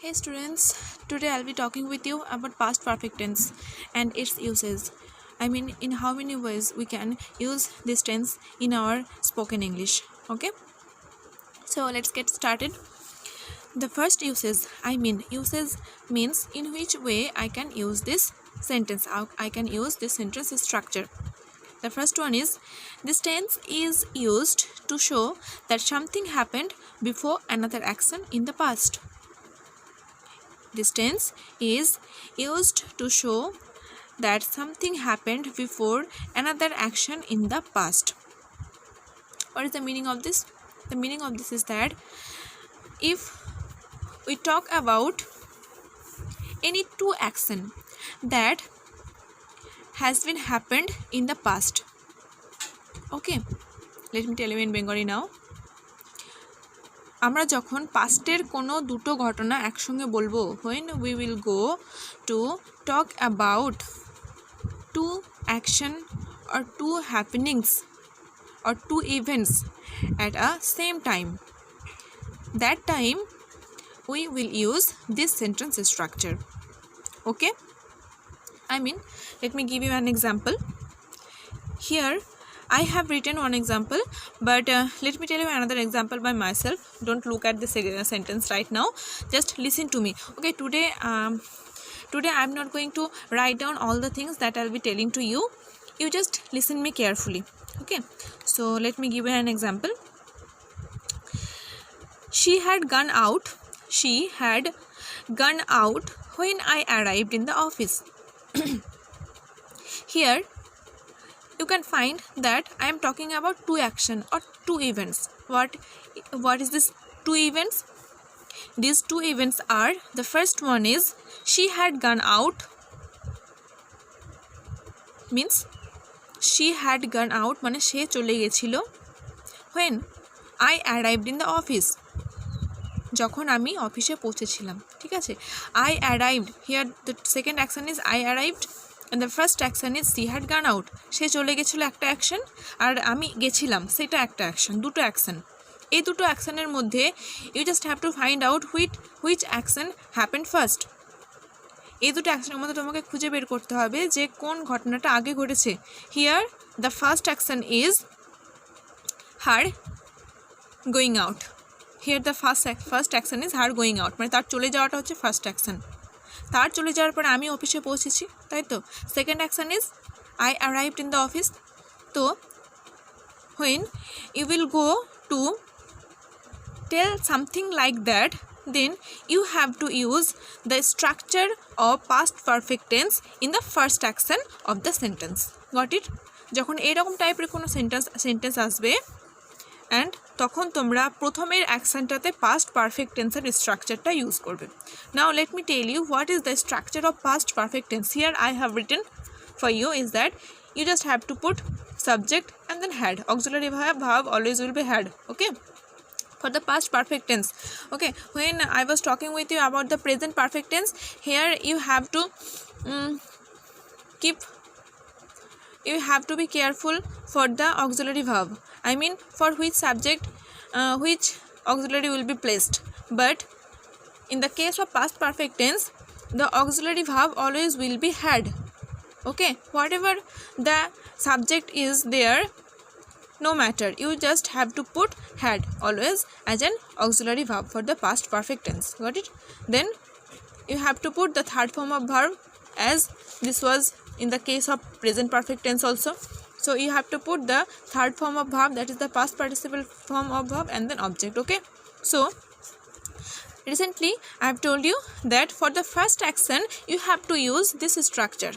Hey students, today I'll be talking with you about past perfect tense and its uses. I mean, in how many ways we can use this tense in our spoken English. Okay, so let's get started. The first uses means in which way I can use this sentence. How I can use this sentence structure. The first one is this tense is used to show that something happened before another action in the past. This tense is used to show that something happened before another action in the past. What is the meaning of this? The meaning of this is that if we talk about any two action that has been happened in the past. Okay, let me tell you in Bengali now. আমরা যখন পাস্টের কোনো দুটো ঘটনা একসঙ্গে বলবো when we will go to talk about two action or two happenings or two events at a same time, that time we will use this sentence structure. Okay, I mean, let me give you an example. Here I have written one example, but let me tell you another example by myself. Don't look at this sentence right now, just listen to me. Okay, today I'm not going to write down all the things that I'll be telling to you. You just listen me carefully. Okay, so let me give you an example. She had gone out when I arrived in the office. Here you can find that I am talking about two action or two events. What is this two events? These two events are, the first one is she had gone out, means she had gone out মানে সে চলে গেছিল when I arrived in the office, যখন আমি অফিসে পৌঁছেছিলাম। ঠিক আছে, I arrived, here the second action is I arrived and the first action is she had gone out. সে চলে গেছিল একটা অ্যাকশন আর আমি গেছিলাম সেটা একটা অ্যাকশন, দুটো অ্যাকশন। এই দুটো অ্যাকশনের মধ্যে you just have to find out which action happened first. এই দুটো অ্যাকশনের মধ্যে তোমাকে খুঁজে বের করতে হবে যে কোন ঘটনাটা আগে ঘটেছে। Here the first action is her going out. Here the first action is her going out, মানে তার চলে যাওয়াটা হচ্ছে ফার্স্ট অ্যাকশন। তার চলে যাওয়ার পরে আমি অফিসে পৌঁছেছি, তাই তো। Second action is I arrived in the office. তো when you will go to tell something like that, then you have to use the structure of past perfect tense in the first action of the sentence. Got it? যখন এরকম টাইপের কোনো sentence আসবে and তখন তোমরা প্রথমের অ্যাকশনটাতে past perfect টেন্সের স্ট্রাকচারটা ইউজ করবে। Now let me tell you what is the structure of past perfect tense. Here I have written for you is that you just have to put subject and then had. Auxiliary verb always will be had. Okay, for the past perfect tense. Okay, when I was talking with you about the present perfect tense, here you have to be careful for the auxiliary verb. I mean, for which subject which auxiliary will be placed. But in the case of past perfect tense, the auxiliary verb always will be had. Okay, whatever the subject is there, no matter, you just have to put had always as an auxiliary verb for the past perfect tense. Got it? Then you have to put the third form of verb as this was in the case of present perfect tense also. So you have to put the third form of verb, that is the past participle form of verb, and then object. Okay, so recently I have told you that for the first action you have to use this structure.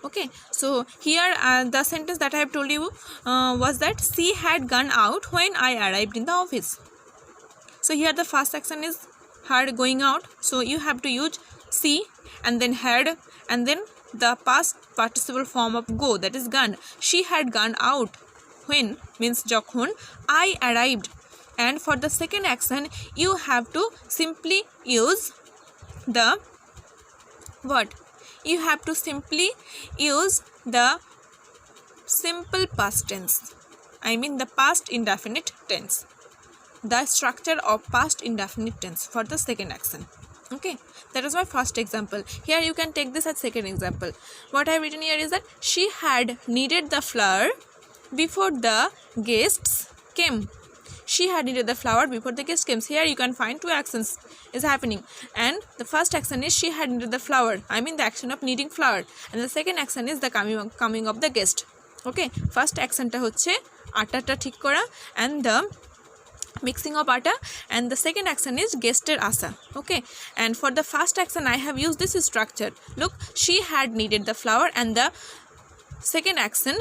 Okay, so here the sentence that I have told you was that she had gone out when I arrived in the office. So here the first action is her going out, so you have to use she and then had and then the past participle form of go, that is gone. She had gone out when means যখন I arrived, and for the second action you have to simply use the what? You have to simply use the simple past tense, I mean the past indefinite tense. the structure of past indefinite tense for the second action. Okay, that is my first example. Here you can take this as second example. What I have written here is that she had needed the flower before the guests came. She had needed the flower before the guests came. Here you can find two actions is happening, and the first action is she had needed the flower, I mean the action of needing flower, and the second action is the coming of the guest. Okay, first action ta hocche atta ta ঠিক করা and the mixing of atta, and the second action is guested asa. Okay, and for the first action I have used this structure. Look, she had needed the flower, and the second action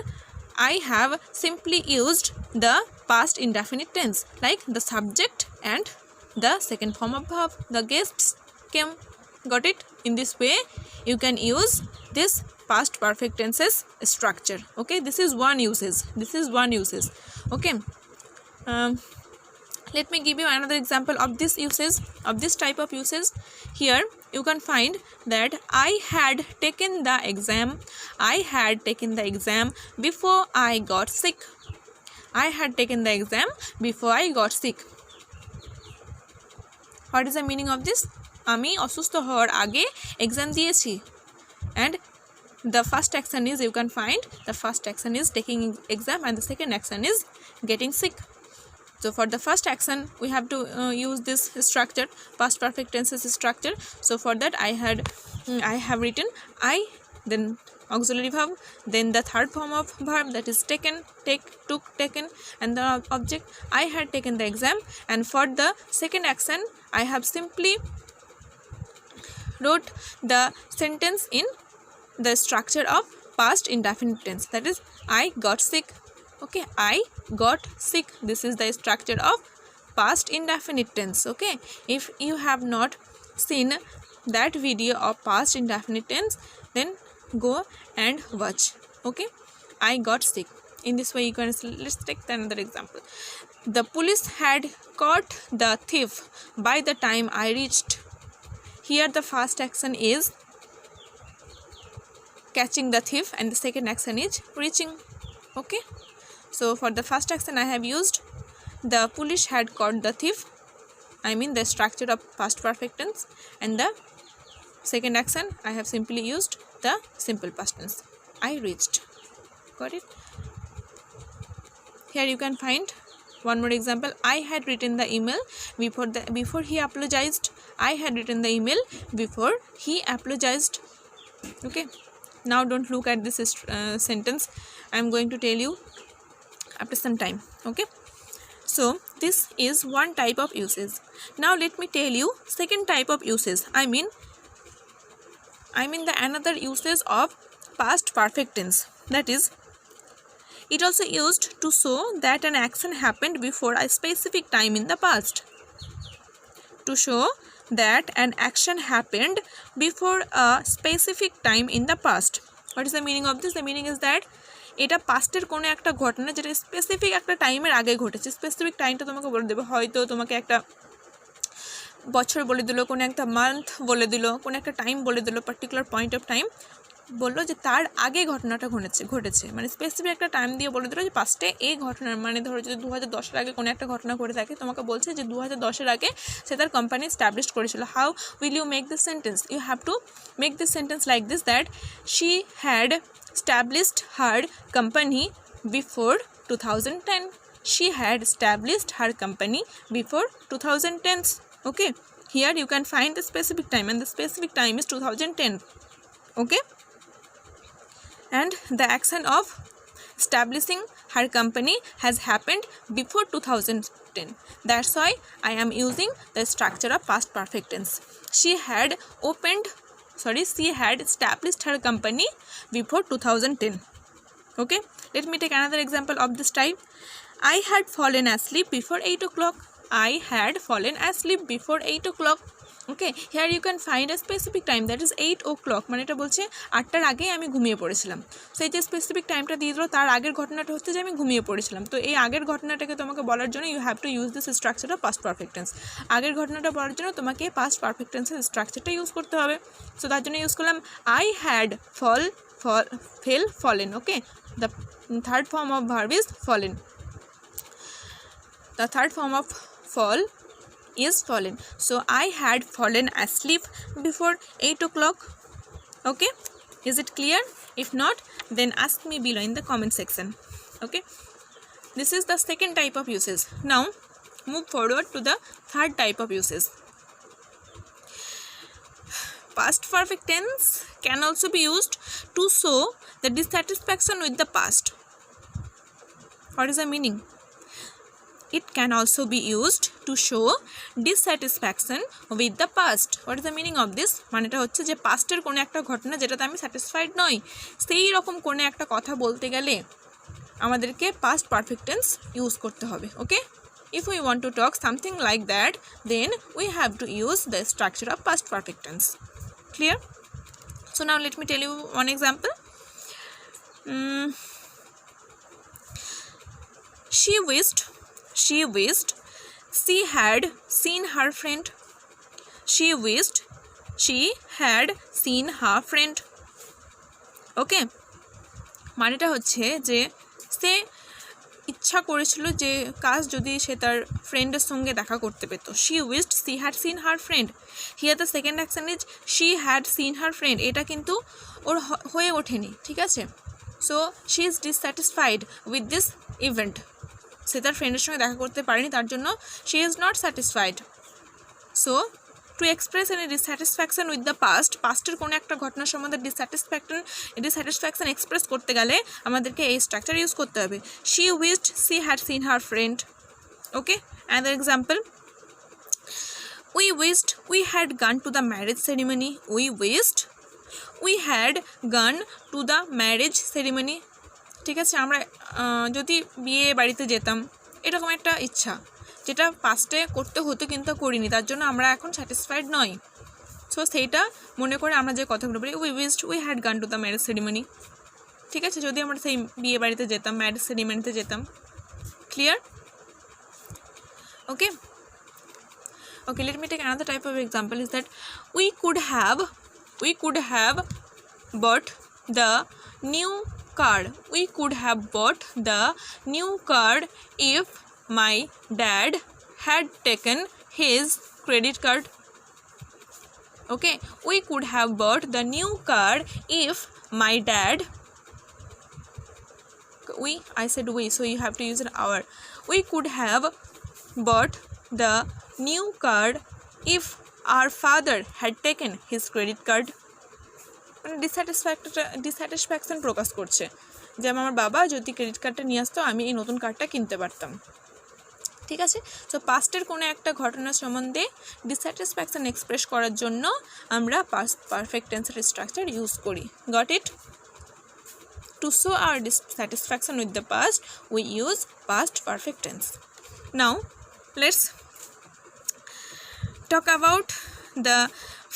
I have simply used the past indefinite tense, like the subject and the second form of verb, the guests came. Got it? In this way you can use this past perfect tenses structure. Okay, this is one usage. Okay, let me give you another example of this usage, of this type of usage. Here you can find that I had taken the exam before I got sick. I had taken the exam before I got sick. What is the meaning of this? আমি অসুস্থ হওয়ার আগে exam দিয়েছি, and the first action is, you can find the first action is taking exam and the second action is getting sick. So for the first action we have to use this structure, past perfect tenses structure. So for that I have written I, then auxiliary verb, then the third form of verb, that is taken, took, taken, and the object. I had taken the exam, and for the second action I have simply wrote the sentence in the structure of past indefinite tense, that is I got sick. Okay, I got sick. This is the structure of past indefinite tense. Okay, if you have not seen that video of past indefinite tense, then go and watch. Okay, I got sick. In this way you can, let's take another example. The police had caught the thief by the time I reached. Here the first action is catching the thief, and the second action is reaching. Okay, so for the first action I have used the police had caught the thief, I mean the structure of past perfect tense, and the second action I have simply used the simple past tense, I reached. Got it? Here you can find one more example. I had written the email before he apologized. I had written the email before he apologized. Okay, now don't look at this sentence. I am going to tell you after some time. Okay, so this is one type of usage. Now let me tell you second type of usage. I mean the another usage of past perfect tense, that is it also used to show that an action happened before a specific time in the past. To show that an action happened before a specific time in the past. What is the meaning of this? The meaning is that এটা পাস্টের কোনো একটা ঘটনা যেটা specific একটা টাইমের আগে ঘটেছে। Specific টাইমটা তোমাকে বলে দেবে, হয়তো তোমাকে একটা বছর বলে দিল, কোনো একটা মান্থ বলে দিল, কোনো একটা টাইম বলে দিল, পার্টিকুলার পয়েন্ট অফ টাইম বললো যে তার আগে ঘটনাটা ঘটেছে, মানে স্পেসিফিক একটা টাইম দিয়ে বলে দিল যে পাস্টে এই ঘটনা, মানে ধরো যদি 2010-এর আগে কোনো একটা ঘটনা ঘটে থাকে, তোমাকে বলছে যে 2010-এর আগে সে তার কোম্পানি স্ট্যাবলিশ করেছিল। How will you make this sentence? You have to make this sentence like this, that she had established her company before 2010. She had established her company before 2010. Okay, here you can find the specific time, and the specific time is 2010. Okay, and the action of establishing her company has happened before 2010. That's why I am using the structure of past perfect tense. She had established her company before 2010. Okay, let me take another example of this type. I had fallen asleep before 8 o'clock. I had fallen asleep before 8 o'clock. Okay, here you can find a specific time, that is 8 o'clock, মানে এটা বলছে 8টার আগেই আমি ঘুমিয়ে পড়েছিলাম। So এই যে specific টাইমটা দিয়ে দিল, তার আগের ঘটনাটা হচ্ছে যে আমি ঘুমিয়ে পড়েছিলাম। তো এই আগের ঘটনাটাকে তোমাকে বলার জন্য you have to use this structure of past perfect tense. আগের ঘটনাটা বলার জন্য তোমাকে পাস্ট পারফেক্ট টেন্সের স্ট্রাকচারটা ইউজ করতে হবে। সো তার জন্য ইউজ করলাম I had fallen. Okay, the third form of verb is fallen. The third form of fall is fallen. So I had fallen asleep before 8 o'clock. Okay, is it clear? If not, then ask me below in the comment section. Okay, this is the second type of uses. Now move forward to the third type of uses. Past perfect tense can also be used to show the dissatisfaction with the past. What is the meaning? It can also be used to show dissatisfaction with the past. What is the meaning of this? মানেটা হচ্ছে যে পাস্টের কোনো একটা ঘটনা যেটাতে আমি satisfied নই, সেই রকম কোনো একটা কথা বলতে গেলে আমাদেরকে পাস্ট পারফেক্ট টেন্স ইউজ করতে হবে। ওকে, if we want to talk something like that, then we have to use the structure of past perfect tense. Clear? So now let me tell you one example. She wished she had seen her friend. She wished she had seen her friend. ওকে, মানেটা হচ্ছে যে সে ইচ্ছা করেছিল যে কাজ যদি সে তার ফ্রেন্ডের সঙ্গে দেখা করতে পেত। she wished she had seen her friend. Here the second action is she had seen her friend. এটা কিন্তু ওর হয়ে ওঠেনি, ঠিক আছে? So she is dissatisfied with this event. সে তার ফ্রেন্ডের সঙ্গে দেখা করতে পারেনি, তার জন্য she is not satisfied. So to express any dissatisfaction with the past, পাস্টের কোনো একটা ঘটনার সম্বন্ধে dissatisfaction এক্সপ্রেস করতে গেলে আমাদেরকে এই স্ট্রাকচার ইউজ করতে হবে। she wished she had seen her friend. Okay, another example. We wished we had gone to the marriage ceremony. We wished we had gone to the marriage ceremony. ঠিক আছে, আমরা যদি বিয়ে বাড়িতে যেতাম, এরকম একটা ইচ্ছা যেটা পাস্টে করতে হতো কিন্তু করিনি, তার জন্য আমরা এখন স্যাটিসফাইড নই। সো সেইটা মনে করে আমরা যে কথাগুলো বলি, উই উইশড উই হ্যাড গান টু দ্য ম্যারেজ সেরিমনি। ঠিক আছে, যদি আমরা সেই বিয়ে বাড়িতে যেতাম, ম্যারেজ সেরিমনিতে যেতাম। Clear? Okay, okay, let me take another type of example is that we could have bought the new car. We could have bought the new car if my dad had taken his credit card. Okay, we could have bought the new car if my dad, I said we, so you have to use an our. We could have bought the new car if our father had taken his credit card. মানে dissatisfaction প্রকাশ করছে যে আমার বাবা যদি credit কার্ডটা নিয়ে আসতো, আমি এই নতুন কার্ডটা কিনতে পারতাম। ঠিক আছে, সো পাস্টের কোনো একটা ঘটনার সম্বন্ধে ডিসস্যাটিসফ্যাকশন এক্সপ্রেস করার জন্য আমরা পাস্ট পারফেক্ট টেন্সের স্ট্রাকচার ইউজ করি। Got it? To show our dissatisfaction with the past, we use past perfect tense. Now let's talk about the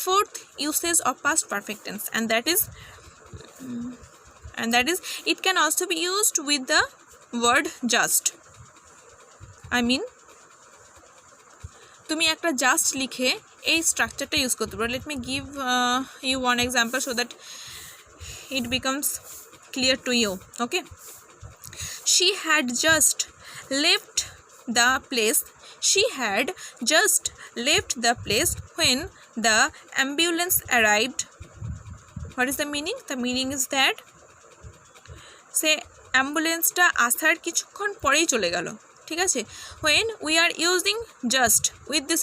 fourth usage of past perfect tense, and that is it can also be used with the word just. I mean, তুমি একটা just লিখে এই স্ট্রাকচারটা use করতে পারো। Let me give you one example so that it becomes clear to you. Okay, she had just left the place. She had just left the place when the ambulance arrived. What is the meaning? The meaning is that সে অ্যাম্বুলেন্সটা আসার কিছুক্ষণ পরেই চলে গেল। ঠিক আছে, when we are using just with this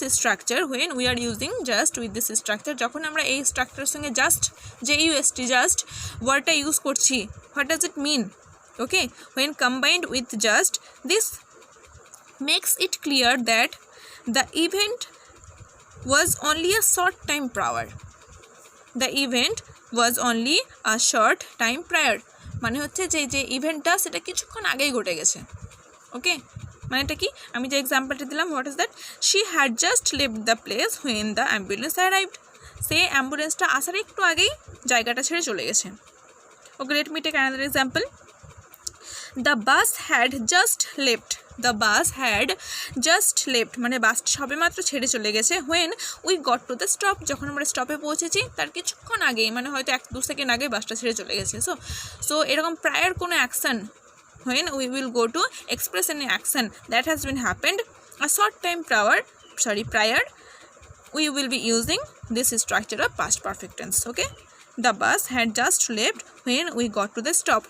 structure, যখন আমরা এই স্ট্রাকচারের সঙ্গে জাস্ট just ওয়ার্ডটা ইউজ করছি, what does it mean? Okay, when combined with just, this makes it clear that the event was only a short time prior. The event was only a short time prior. মানে হচ্ছে যে ইভেন্টটা সেটা কিছুক্ষণ আগেই ঘটে গেছে। ওকে, মানেটা কি? আমি যে এক্সাম্পলটা দিলাম, what is that? She had just left the place when the ambulance arrived. সে অ্যাম্বুলেন্সটা আসার একটু আগেই জায়গাটা ছেড়ে চলে গেছে। Okay, let me take another example. The bus had just left. The bus had just left মানে বাসটা সবে মাত্র ছেড়ে চলে গেছে। When we got to the stop, যখন আমরা স্টপে পৌঁছেছি তার কিছুক্ষণ আগেই, মানে হয়তো 1-2 সেকেন্ড আগে বাসটা ছেড়ে চলে গেছে। সো এরকম প্রায়র কোনো action, when we will go to express any action that has been happened a short time prior prior, we will be using this structure of past perfect tense. Okay, the bus had just left when we got to the stop.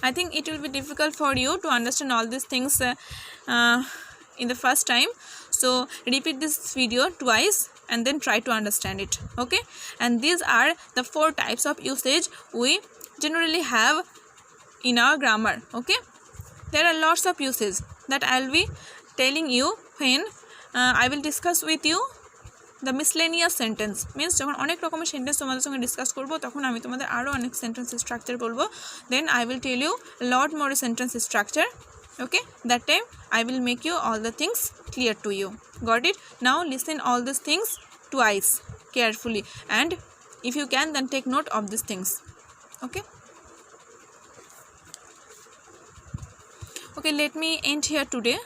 I think it will be difficult for you to understand all these things in the first time, so repeat this video twice and then try to understand it. Okay, and these are the 4 types of usage we generally have in our grammar. Okay, there are lots of uses that I'll be telling you when I will discuss with you the miscellaneous sentence. Means যখন অনেক রকমের sentence তোমাদের সঙ্গে discuss করব তখন আমি তোমাদের আরও অনেক সেন্টেন্স স্ট্রাকচার বলবো, then I will tell you a lot more sentence structure. Okay, that time I will make you all the things clear to you. Got it? Now listen all these things twice carefully, and if you can then take note of these things. Okay, okay, let me end here today.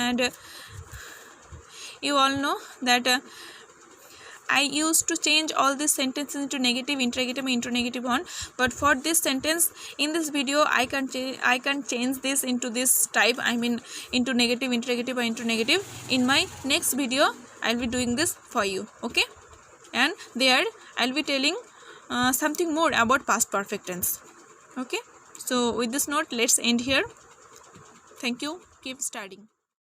And you all know that I used to change all these sentences into negative, interrogative, interrogative one, but for this sentence in this video I can change this into this type, I mean into negative, interrogative or interrogative. In my next video I'll be doing this for you. Okay, and there I'll be telling something more about past perfect tense. Okay, so with this note let's end here. Thank you, keep studying.